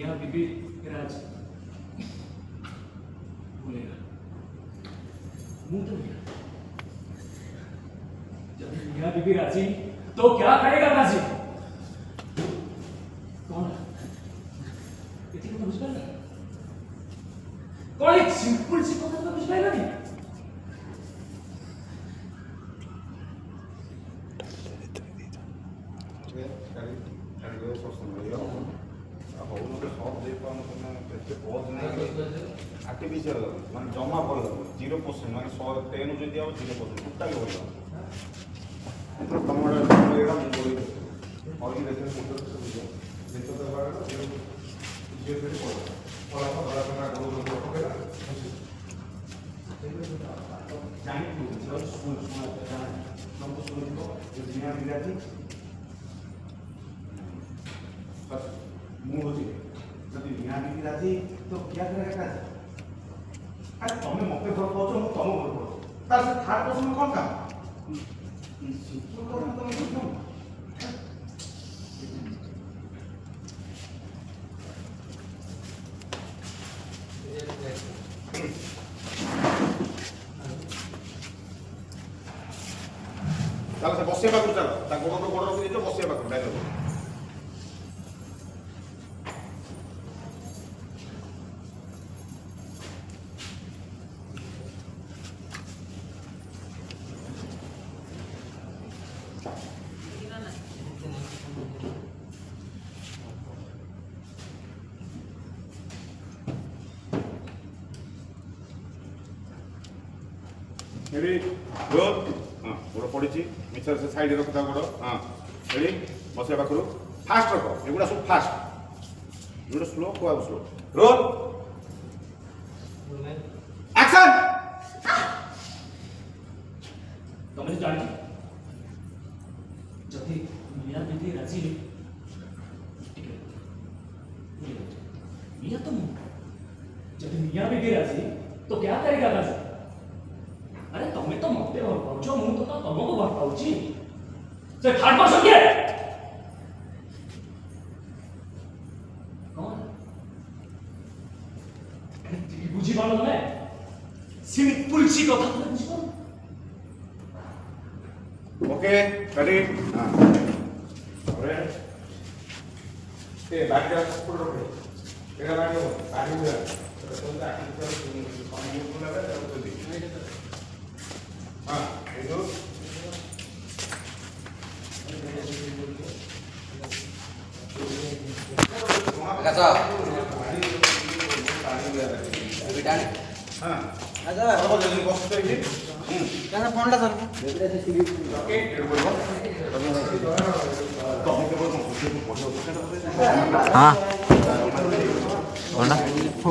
मियाँ बीबी राज बोलेगा मुंह तो नहीं। जब मियाँ बीबी राजी तो क्या करेगा राजी? कौन इतनी तो बुझ पाएगा? कौन एक सिंपल सी बात तो बुझ पाएगा नहीं? आर्टिफिशियल मान जमा कर 0% मान 110 जो दिया 0% टोटल हो गया तो कमोड लगेगा मुझे और ये देखने को तो बुझो जिनको तो बारे में ये फिर और आपका बड़ा बड़ा गोल गोल हो गया जाने को जो स्कूल हमको स्कूल को जो दुनिया मिला थी बस मुंह होती जब दुनिया मिला थी तो क्या करेगा अरे तुम्हें मौके पर पहुंचो मैं तुम घर पहुंचो तार से थर्ड पर्सन में कौन काम तो करना तो मैं क्यों चल से बसिया पाखु चल ता गोड़ को गोड़ रखि दे बसिया पाखु डायलॉग रेडी गुड हां गोड़ पड़ी मिक्सर से साइड रख ता गोड़ हां रेडी बसिया पाखु फास्ट रख एगुडा सब फास्ट एगुडा स्लो को अब स्लो रोल एक्शन तुमने जानी जब मियाँ बीबी राजी ठीक है मियाँ तुम जब मियाँ बीबी राजी तो क्या करेगा राजी? अरे तुम्हें तो मौके पर पहुंचो मुंह तो तुमको बात पहुंची से थर्ड पर्सन के कौन बुझी पालो ना सिंपल सी कथा तुम बुझी पालो ओके रेडी हां अरे ए बैक का सपोर्ट रख एका बैक बैक में तो आर्टिफिशियल पानी को लगा तो दी हां ये दो कैसा बेटा हां अच्छा और जल्दी बस तो ये कैसा फोन ला सर ओके बोलो तो हम के बोल हाँ कौन